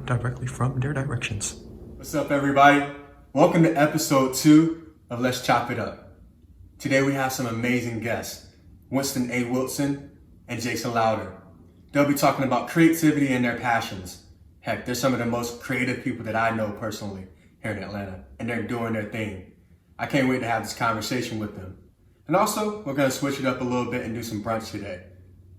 directly from their directions. What's up, everybody? Welcome to episode 2 of Let's Chop It Up. Today we have some amazing guests, Winston A. and Jason Louder. They'll be talking about creativity and their passions. Heck, they're some of the most creative people that I know personally here in Atlanta, and they're doing their thing. I can't wait to have this conversation with them. And also, we're going to switch it up a little bit and do some brunch today.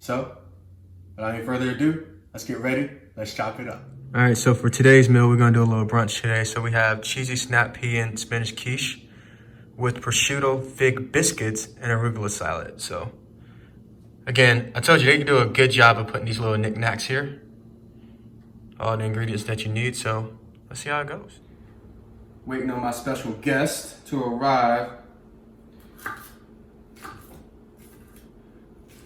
So, without any further ado, let's get ready. Let's chop it up. All right, so for today's meal, we're going to do a little brunch today. So we have cheesy snap pea and spinach quiche with prosciutto fig biscuits and arugula salad. So, again, I told you they can do a good job of putting these little knickknacks here. All the ingredients that you need, so let's see how it goes. Waiting on my special guest to arrive.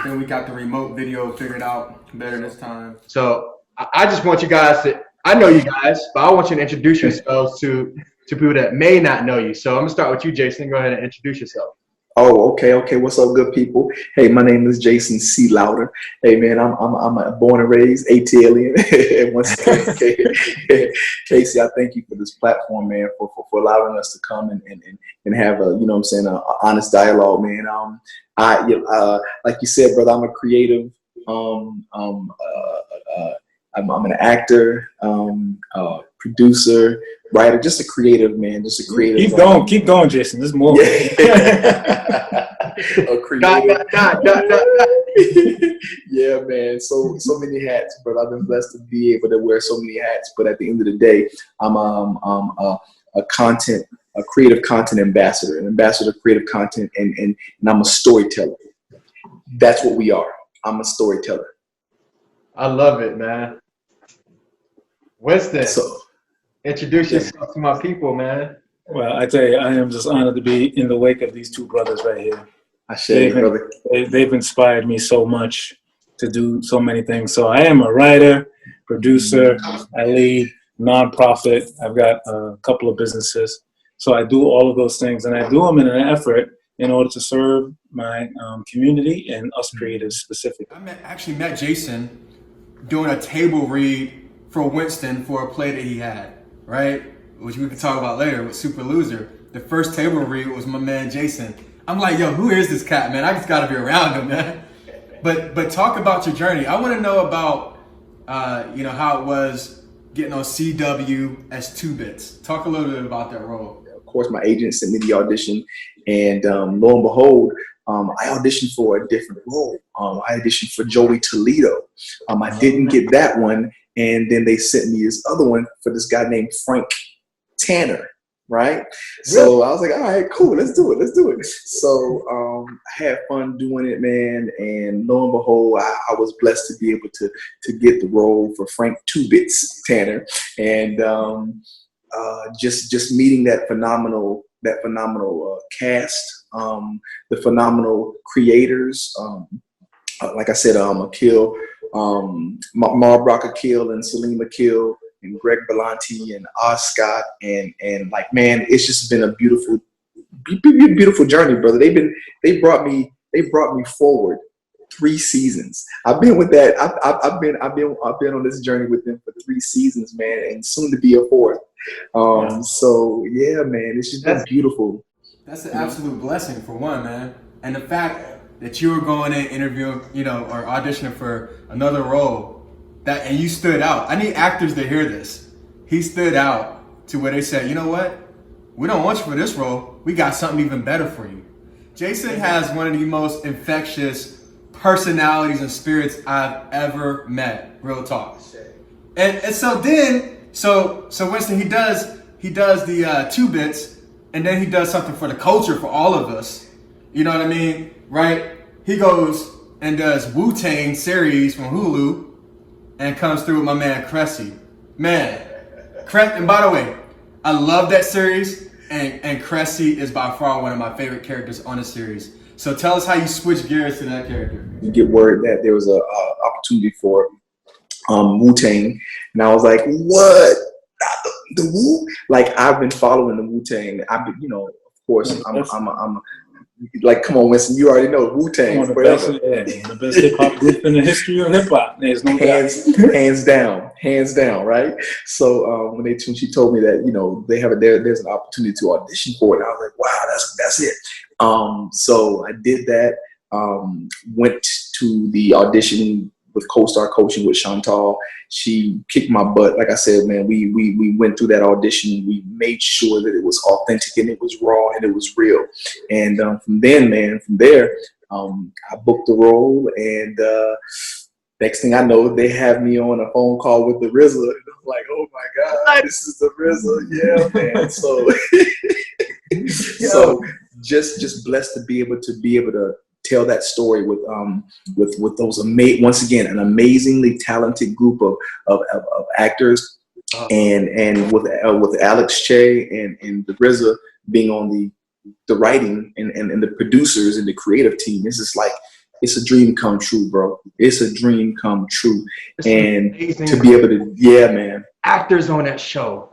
Then we got the remote video figured out better this time. So I just want you guys to, I know you guys, but I want you to introduce yourselves to people that may not know you. So I'm gonna start with you, Jason. Go ahead and introduce yourself. Oh, okay. What's up, good people? Hey, my name is Jason C. Louder. Hey, man, I'm a born and raised ATLian. And once again, Casey, I thank you for this platform, man, for allowing us to come and have a, you know what I'm saying, a honest dialogue, man. Like you said, brother, I'm a creative. I'm an actor, producer, writer, just a creative, man, just a creative. Keep going, Jason. There's more. A creative. Yeah, man. So many hats, but I've been blessed to be able to wear so many hats. But at the end of the day, I'm a creative content ambassador, an ambassador of creative content, and I'm a storyteller. That's what we are. I'm a storyteller. I love it, man. Winston, So, introduce yourself to my people, man. Well, I tell you, I am just honored to be in the wake of these two brothers right here. I share you, brother. They've inspired me so much to do so many things. So I am a writer, producer. I lead nonprofit. I've got a couple of businesses. So I do all of those things, and I do them in an effort in order to serve my community and us creatives specifically. I actually met Jason doing a table read for Winston for a play that he had, right? Which we can talk about later with Super Loser. The first table read was my man Jason. I'm like, yo, who is this cat, man? I just gotta be around him, man. But talk about your journey. I want to know about how it was getting on CW as 2-Bits. Talk a little bit about that role. Of course, my agent sent me the audition, and lo and behold, I auditioned for a different role. I auditioned for Joey Toledo. I didn't get that one, and then they sent me this other one for this guy named Frank Tanner, right? So I was like, all right, cool, let's do it. So I had fun doing it, man, and lo and behold, I was blessed to be able to get the role for Frank 2-Bits Tanner, and just meeting that phenomenal cast, the phenomenal creators. Like I said, Akil, Marbrock Akil and Salim Akil and Greg Belanti and Oz Scott and like, man, it's just been a beautiful journey, brother. They brought me forward 3 seasons. I've been with that. I've been on this journey with them for 3 seasons, man, and soon to be a 4th. So yeah, man, it's just been beautiful. That's an absolute blessing for one, man. And the fact that you were going in interviewing, or auditioning for another role, and you stood out. I need actors to hear this. He stood out to where they said, you know what? We don't want you for this role. We got something even better for you. Jason has one of the most infectious personalities and spirits I've ever met. Real talk. And so Winston, he does the 2-Bits, and then he does something for the culture for all of us. You know what I mean? Right? He goes and does Wu-Tang series from Hulu and comes through with my man Cressy. Man, and by the way, I love that series, and Cressy is by far one of my favorite characters on the series. So tell us how you switch gears to that character. You get word that there was a opportunity for Wu-Tang, and I was like, what? The Wu? Like, I've been following the Wu-Tang. I've been, of course, I'm like, come on, Winston, you already know Wu-Tang One of the forever. best, one of the best hip hop groups in the history of hip hop. There's no doubt. hands down, right? So when she told me that, you know, there's an opportunity to audition for it, I was like, wow, that's it. So I did that. Went to the audition with co-star coaching with Chantal. She kicked my butt. Like I said, man, we went through that audition. We made sure that it was authentic and it was raw and it was real. And from there, I booked the role. And next thing I know, they have me on a phone call with the RZA. And I'm like, oh my God, this is the RZA. Yeah, man. So just blessed to be able to tell that story with those once again, an amazingly talented group of actors, and with Alex Che and the RZA being on the writing and the producers and the creative team. It's just like, it's a dream come true, bro. It's a dream come true. And to be able to, yeah, man. Actors on that show.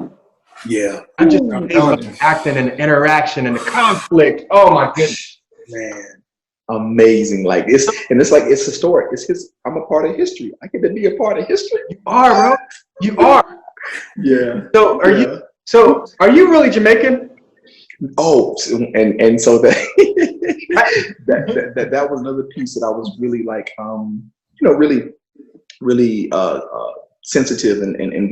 Yeah. I'm just amazed acting and the interaction and the conflict. Oh my goodness. Man. Amazing. Like it's historic. I'm a part of history. I get to be a part of history. You are, bro. You are. Yeah. So are you really Jamaican? Oh, and so that that was another piece that I was really like, really sensitive and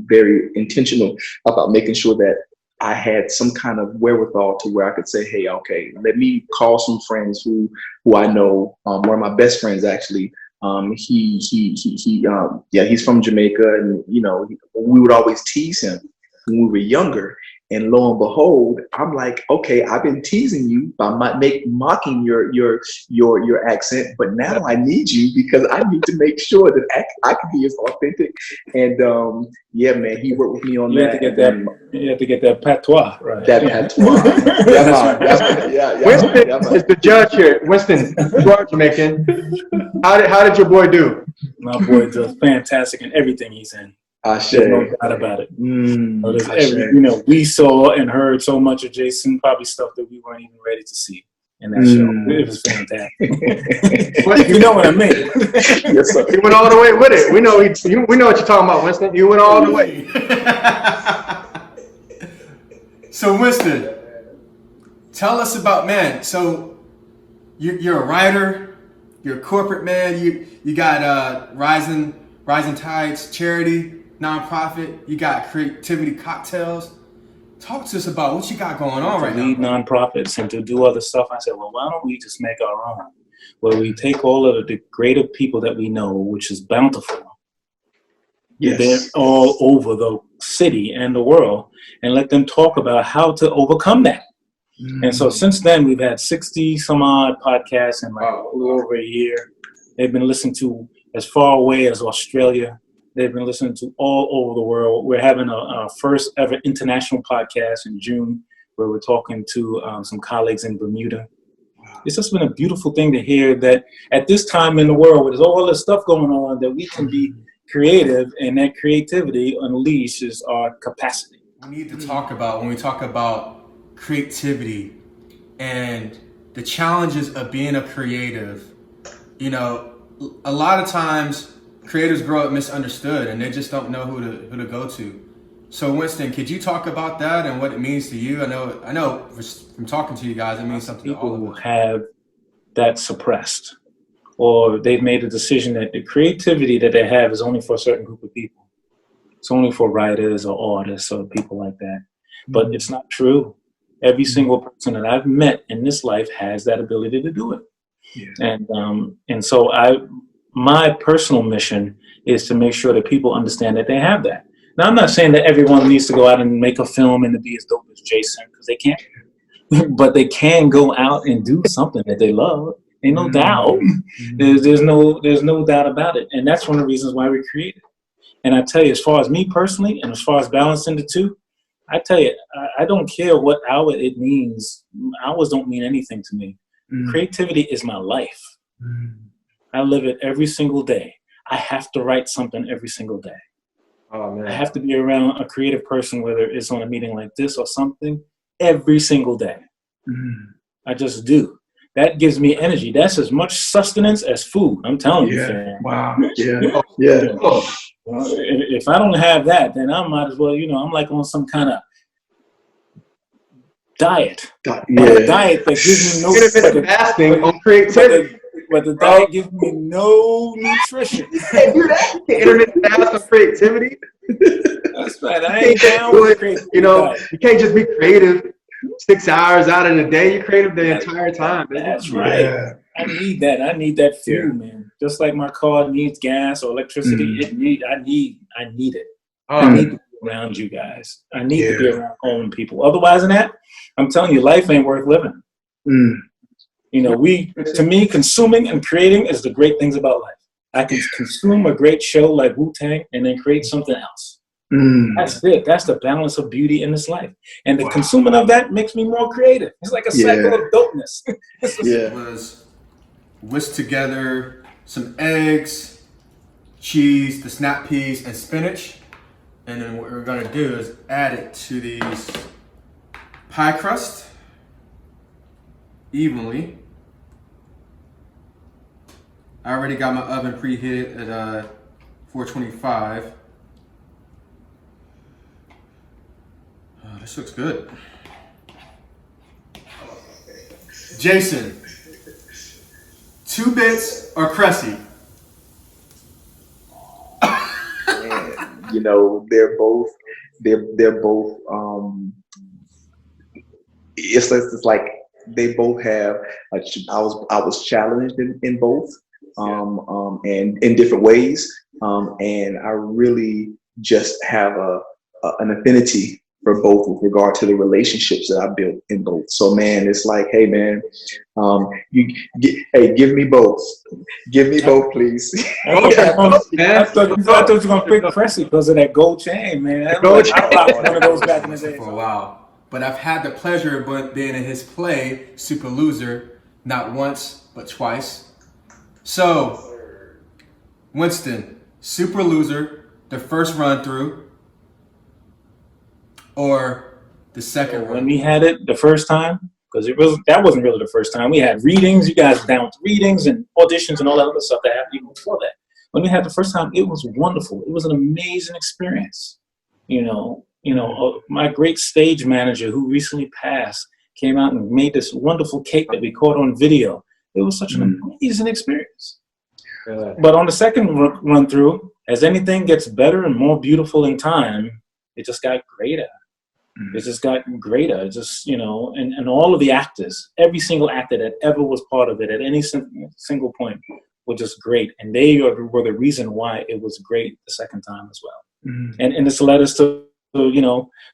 very intentional about making sure that I had some kind of wherewithal to where I could say, hey, okay, let me call some friends who I know. One of my best friends, actually, he's from Jamaica, and you know, we would always tease him when we were younger. And lo and behold, I'm like, okay, I've been teasing you by mocking your accent, but now I need you because I need to make sure that I can be as authentic. And yeah, man, he worked with me on that. You have to get that patois right. That patois. Yeah. Winston is the judge here. Winston, you are Jamaican. How did your boy do? My boy does fantastic in everything he's in. There's no doubt about it. We saw and heard so much of Jason, probably stuff that we weren't even ready to see in that show. It was fantastic. You know what I mean? Yes, sir. He went all the way with it. We know what you're talking about, Winston. You went all the way. So Winston, tell us about, man. So you're a writer, you're a corporate man. You got Rising Tides charity, nonprofit. You got Creativity Cocktails. Talk to us about what you got going on right now. To lead nonprofits and to do other stuff, I said, well, why don't we just make our own? Where we take all of the creative people that we know, which is bountiful. Yes. They're all over the city and the world, and let them talk about how to overcome that. And so since then, we've had 60 some odd podcasts in like a little over a year. They've been listened to as far away as Australia. They've been listening to all over the world. We're having a first ever international podcast in June where we're talking to some colleagues in Bermuda. It's just been a beautiful thing to hear that at this time in the world, where there's all this stuff going on, that we can be creative, and that creativity unleashes our capacity. We need to talk about, when we talk about creativity and the challenges of being a creative, you know, a lot of times creators grow up misunderstood and they just don't know who to go to. So Winston, could you talk about that and what it means to you? I know from talking to you guys, it means something to all of us. People have that suppressed, or they've made a decision that the creativity that they have is only for a certain group of people. It's only for writers or artists or people like that. But it's not true. Every single person that I've met in this life has that ability to do it. Yeah. And so my personal mission is to make sure that people understand that they have that. Now, I'm not saying that everyone needs to go out and make a film and to be as dope as Jason, because they can't. But they can go out and do something that they love. Ain't no doubt. There's no doubt about it. And that's one of the reasons why we created. And I tell you, as far as me personally, and as far as balancing the two, I tell you, I don't care what hour it means. Hours don't mean anything to me. Creativity is my life. I live it every single day. I have to write something every single day. Oh, man. I have to be around a creative person, whether it's on a meeting like this or something. every single day. I just do. That gives me energy. That's as much sustenance as food. I'm telling you, fam. Wow. Yeah. If I don't have that, then I might as well, I'm like on some kind of diet. But a diet that gives me no intermittent fasting on creativity. But the diet gives me no nutrition. You can't do that. You can't intermittent fast on creativity. That's right. I ain't down with creativity. You can't just be creative 6 hours out in a day. You're creative the entire time. That's right. Yeah. I need that. I need that fuel, man. Just like my car needs gas or electricity, I need it. I need to be around you guys. I need to be around home people. Otherwise than that, I'm telling you, life ain't worth living. To me, consuming and creating is the great things about life. I can consume a great show like Wu-Tang and then create something else. That's it. That's the balance of beauty in this life. And the consuming of that makes me more creative. It's like a cycle of dopeness. It was whisk together some eggs, cheese, the snap peas, and spinach. And then what we're gonna do is add it to these pie crust evenly. I already got my oven preheated at 425. This looks good. Jason, 2 bits or Cressy? They're both. It's like they both have. I was challenged in both, and in different ways, and I really just have an affinity for both with regard to the relationships that I built in both. So man, it's like, hey man, give me both. Give me both, please. I thought you were gonna pick Cressy because of that gold chain, man. I rocked one of those back in the day for a while. But I've had the pleasure of being in his play, Super Loser, not once, but twice. So, Winston, Super Loser, the first run through, or the second run? When we had it the first time, because that wasn't really the first time. We had readings, you guys down with readings and auditions and all that other stuff that happened even before that. When we had the first time, it was wonderful. It was an amazing experience. My great stage manager who recently passed came out and made this wonderful cake that we caught on video. It was such an amazing experience. But on the second run through, as anything gets better and more beautiful in time, it just got greater. It just got greater. And all of the actors, every single actor that ever was part of it at any single point were just great. And they were the reason why it was great the second time as well. And this led us to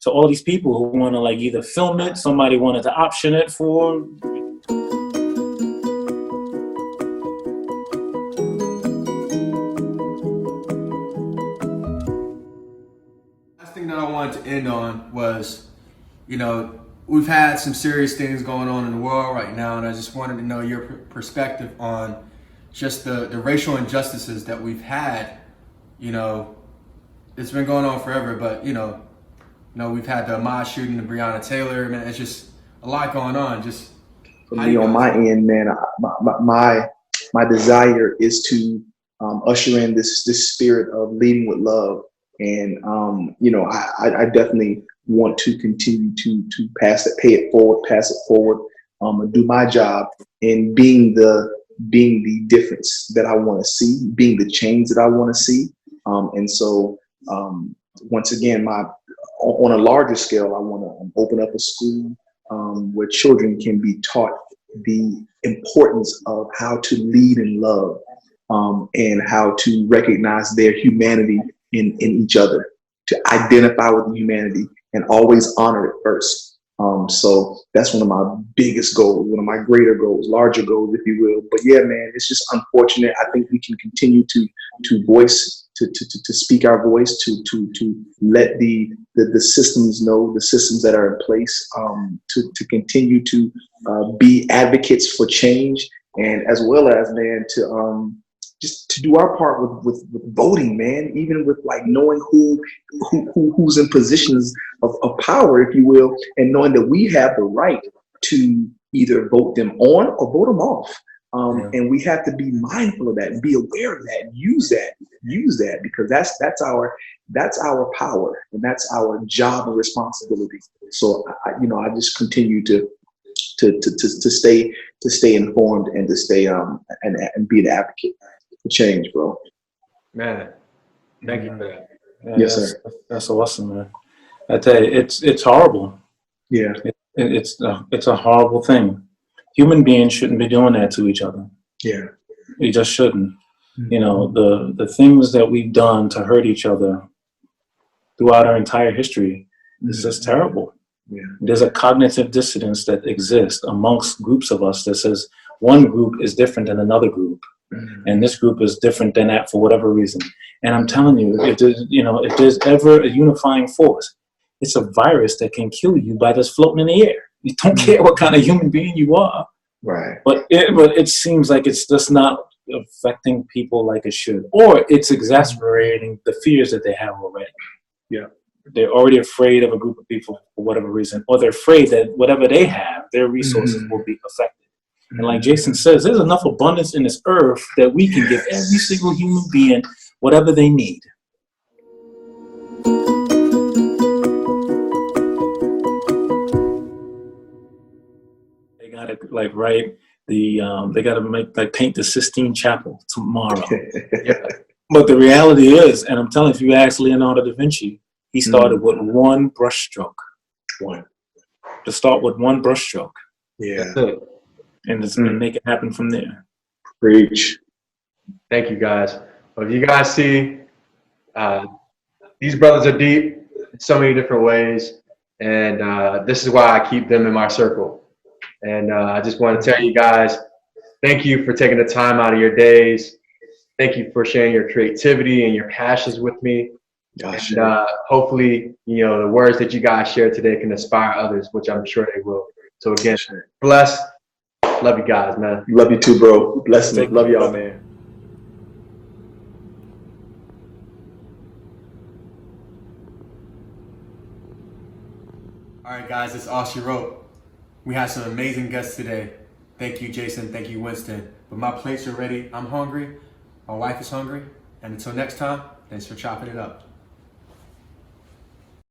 all these people who want to either film it, somebody wanted to option it for. Thing that I wanted to end on was, we've had some serious things going on in the world right now, and I just wanted to know your perspective on just the racial injustices that we've had. It's been going on forever, but we've had the Ahmaud shooting, the Breonna Taylor, man, it's just a lot going on. Just for me on my end, man, my desire is to usher in this spirit of leading with love. And, I definitely want to continue to pass it forward, and do my job in being the difference that I want to see, being the change that I want to see. And so, once again, on a larger scale, I want to open up a school where children can be taught the importance of how to lead in love, and how to recognize their humanity in each other, to identify with the humanity and always honor it first. So that's one of my biggest goals, one of my greater goals, larger goals, if you will. But yeah, man, it's just unfortunate. I think we can continue to voice, to speak our voice, to let the systems know, the systems that are in place, to continue to be advocates for change, and as well as, man, to just to do our part with voting, man, even with like knowing who's in positions of power, if you will, and knowing that we have the right to either vote them on or vote them off. And we have to be mindful of that and be aware of that and use that because that's our power and that's our job and responsibility. So I just continue to stay informed and to stay and be an advocate for change, bro. Man, thank you for that. Yeah, Yes, sir. That's awesome, man. I tell you, it's horrible. Yeah. It's a horrible thing. Human beings shouldn't be doing that to each other. Yeah. We just shouldn't. Mm-hmm. You know, the things that we've done to hurt each other throughout our entire history is just terrible. Yeah. There's a cognitive dissonance that exists amongst groups of us that says one group is different than another group, and this group is different than that for whatever reason. And I'm telling you, if there's ever a unifying force, it's a virus that can kill you by just floating in the air. You don't care what kind of human being you are. Right. But it seems like it's just not affecting people like it should, or it's exacerbating the fears that they have already. Yeah. They're already afraid of a group of people for whatever reason, or they're afraid that whatever they have, their resources will be affected. And like Jason says, there's enough abundance in this earth that we can give every single human being whatever they need. They gotta they gotta paint the Sistine Chapel tomorrow. But the reality is, and I'm telling you, if you ask Leonardo da Vinci, he started with one brushstroke. To start with one brushstroke. Yeah. That's it. And just make it happen from there. Preach. Thank you, guys. Well, if you guys see, these brothers are deep in so many different ways, and this is why I keep them in my circle. And I just want to tell you guys, thank you for taking the time out of your days. Thank you for sharing your creativity and your passions with me. Gosh. And hopefully, the words that you guys shared today can inspire others, which I'm sure they will. So again, bless. Love you guys, man. Love you too, bro. Bless me. Love y'all, man. All right, guys, it's all she wrote. We had some amazing guests today. Thank you, Jason. Thank you, Winston. But my plates are ready. I'm hungry. My wife is hungry. And until next time, thanks for chopping it up.